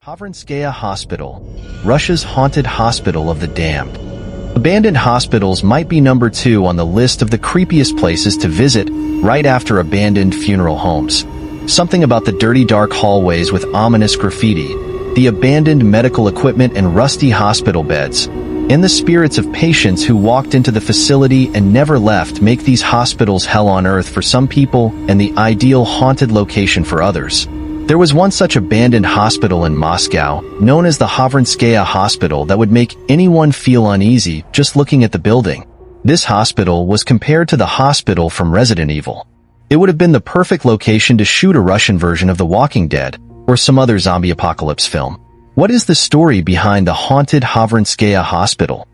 Hovrinskaya Hospital, Russia's haunted hospital of the damned. Abandoned hospitals might be number 2 on the list of the creepiest places to visit, right after abandoned funeral homes. Something about the dirty dark hallways with ominous graffiti, the abandoned medical equipment and rusty hospital beds, and the spirits of patients who walked into the facility and never left make these hospitals hell on earth for some people and the ideal haunted location for others. There was one such abandoned hospital in Moscow, known as the Hovrinskaya Hospital, that would make anyone feel uneasy just looking at the building. This hospital was compared to the hospital from Resident Evil. It would have been the perfect location to shoot a Russian version of The Walking Dead, or some other zombie apocalypse film. What is the story behind the haunted Hovrinskaya Hospital?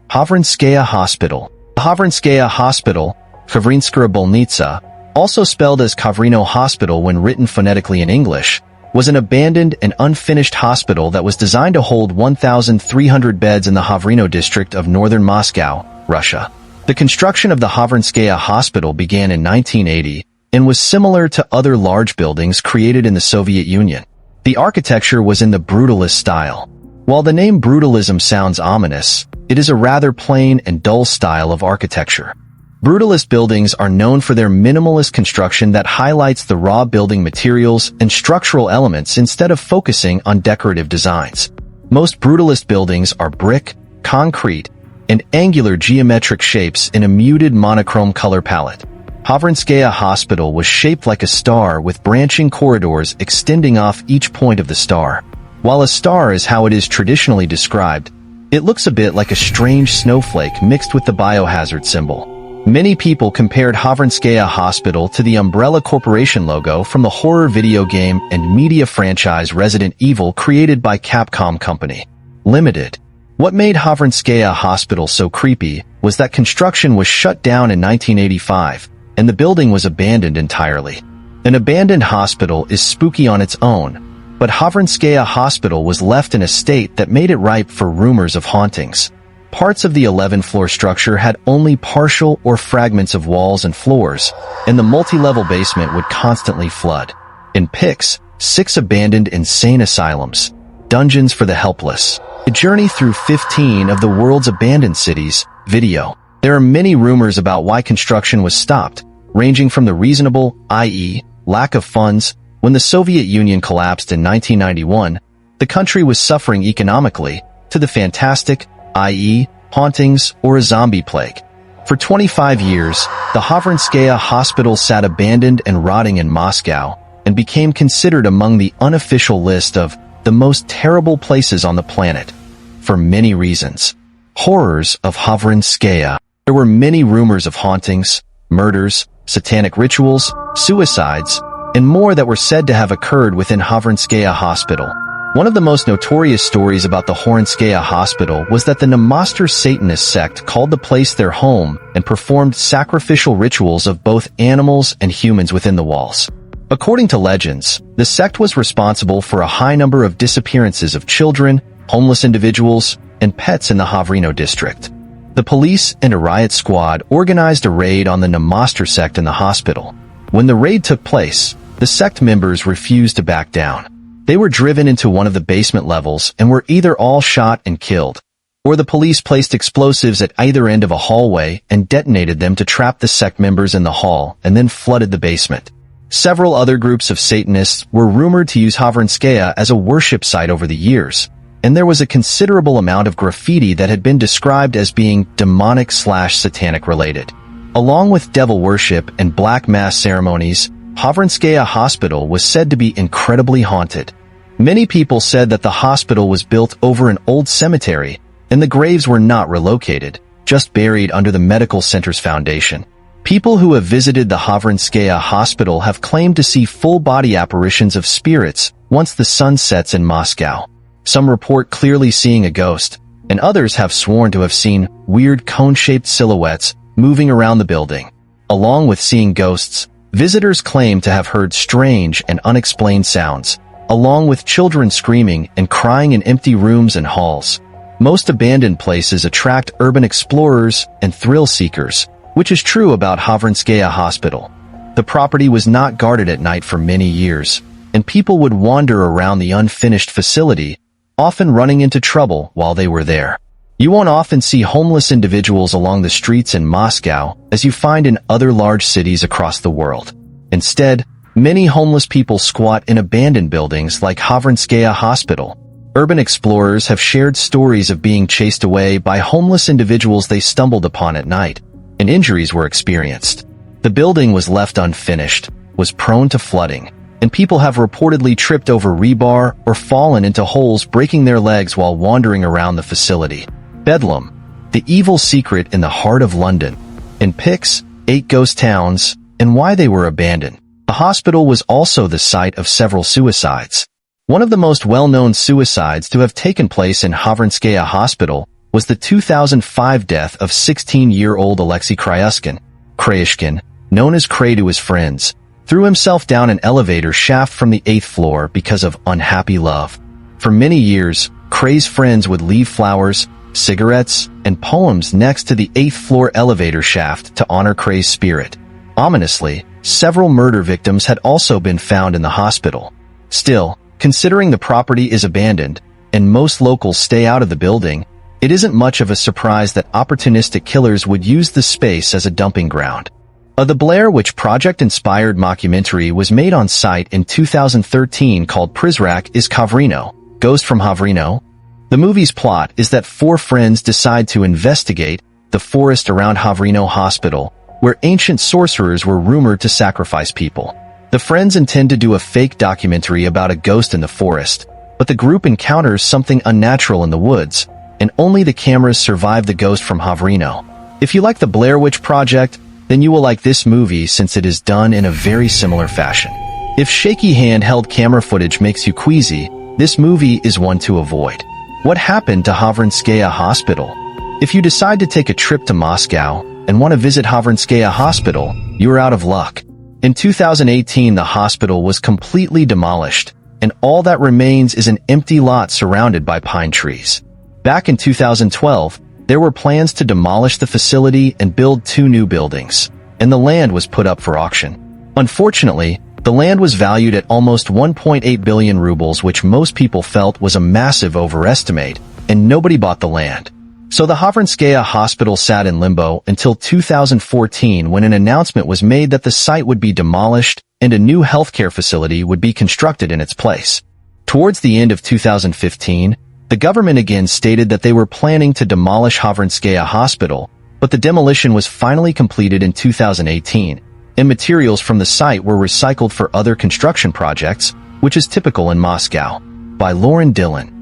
Hovrinskaya Hospital. The Hovrinskaya Hospital, Hovrinskaya Bolnitsa, also spelled as Kovrino Hospital when written phonetically in English, was an abandoned and unfinished hospital that was designed to hold 1,300 beds in the Hovrino district of northern Moscow, Russia. The construction of the Hovrinskaya Hospital began in 1980 and was similar to other large buildings created in the Soviet Union. The architecture was in the brutalist style. While the name brutalism sounds ominous, it is a rather plain and dull style of architecture. Brutalist buildings are known for their minimalist construction that highlights the raw building materials and structural elements instead of focusing on decorative designs. Most brutalist buildings are brick, concrete, and angular geometric shapes in a muted monochrome color palette. Hovrinskaya Hospital was shaped like a star with branching corridors extending off each point of the star. While a star is how it is traditionally described, it looks a bit like a strange snowflake mixed with the biohazard symbol. Many people compared Hovrinskaya Hospital to the Umbrella Corporation logo from the horror video game and media franchise Resident Evil created by Capcom Company Limited. What made Hovrinskaya Hospital so creepy was that construction was shut down in 1985, and the building was abandoned entirely. An abandoned hospital is spooky on its own, but Hovrinskaya Hospital was left in a state that made it ripe for rumors of hauntings. Parts of the 11th-floor structure had only partial or fragments of walls and floors, and the multi-level basement would constantly flood. In pics, 6 abandoned insane asylums, dungeons for the helpless. A journey through 15 of the world's abandoned cities, video. There are many rumors about why construction was stopped, ranging from the reasonable, i.e., lack of funds. When the Soviet Union collapsed in 1991, the country was suffering economically, to the fantastic, i.e., hauntings or a zombie plague. For 25 years, the Hovrinskaya Hospital sat abandoned and rotting in Moscow and became considered among the unofficial list of the most terrible places on the planet, for many reasons. Horrors of Hovrinskaya. There were many rumors of hauntings, murders, satanic rituals, suicides, and more that were said to have occurred within Hovrinskaya Hospital. One of the most notorious stories about the Hovrinskaya Hospital was that the Namaster Satanist sect called the place their home and performed sacrificial rituals of both animals and humans within the walls. According to legends, the sect was responsible for a high number of disappearances of children, homeless individuals, and pets in the Hovrino district. The police and a riot squad organized a raid on the Namaster sect in the hospital. When the raid took place, the sect members refused to back down. They were driven into one of the basement levels and were either all shot and killed, or the police placed explosives at either end of a hallway and detonated them to trap the sect members in the hall and then flooded the basement. Several other groups of Satanists were rumored to use Hovrinskaya as a worship site over the years, and there was a considerable amount of graffiti that had been described as being demonic/satanic related. Along with devil worship and black mass ceremonies, Hovrinskaya Hospital was said to be incredibly haunted. Many people said that the hospital was built over an old cemetery, and the graves were not relocated, just buried under the medical center's foundation. People who have visited the Hovrinskaya Hospital have claimed to see full-body apparitions of spirits once the sun sets in Moscow. Some report clearly seeing a ghost, and others have sworn to have seen weird cone-shaped silhouettes moving around the building. Along with seeing ghosts, visitors claim to have heard strange and unexplained sounds, along with children screaming and crying in empty rooms and halls. Most abandoned places attract urban explorers and thrill seekers, which is true about Hovrinskaya Hospital. The property was not guarded at night for many years, and people would wander around the unfinished facility, often running into trouble while they were there. You won't often see homeless individuals along the streets in Moscow as you find in other large cities across the world. Instead, many homeless people squat in abandoned buildings like Hovrinskaya Hospital. Urban explorers have shared stories of being chased away by homeless individuals they stumbled upon at night, and injuries were experienced. The building was left unfinished, was prone to flooding, and people have reportedly tripped over rebar or fallen into holes, breaking their legs while wandering around the facility. Bedlam, the evil secret in the heart of London. In pics, 8 ghost towns, and why they were abandoned. The hospital was also the site of several suicides. One of the most well-known suicides to have taken place in Hovrinskaya Hospital was the 2005 death of 16-year-old Alexei Kryushkin, known as Kray to his friends, threw himself down an elevator shaft from the 8th floor because of unhappy love. For many years, Kray's friends would leave flowers, cigarettes, and poems next to the 8th floor elevator shaft to honor Kray's spirit. Ominously, several murder victims had also been found in the hospital. Still, considering the property is abandoned, and most locals stay out of the building, it isn't much of a surprise that opportunistic killers would use the space as a dumping ground. The Blair Witch Project-inspired mockumentary was made on site in 2013 called Prizrak iz Kovrino, Ghost from Hovrino. The movie's plot is that 4 friends decide to investigate the forest around Hovrino Hospital, where ancient sorcerers were rumored to sacrifice people. The friends intend to do a fake documentary about a ghost in the forest, but the group encounters something unnatural in the woods, and only the cameras survive the ghost from Hovrino. If you like the Blair Witch Project, then you will like this movie since it is done in a very similar fashion. If shaky handheld camera footage makes you queasy, this movie is one to avoid. What happened to Hovrinskaya Hospital? If you decide to take a trip to Moscow and want to visit Hovrinskaya Hospital, you are out of luck. In 2018, the hospital was completely demolished, and all that remains is an empty lot surrounded by pine trees. Back in 2012, there were plans to demolish the facility and build 2 new buildings, and the land was put up for auction. Unfortunately, the land was valued at almost 1.8 billion rubles, which most people felt was a massive overestimate, and nobody bought the land. So the Hovrinskaya Hospital sat in limbo until 2014, when an announcement was made that the site would be demolished and a new healthcare facility would be constructed in its place. Towards the end of 2015, the government again stated that they were planning to demolish Hovrinskaya Hospital, but the demolition was finally completed in 2018, and materials from the site were recycled for other construction projects, which is typical in Moscow. By Lauren Dillon.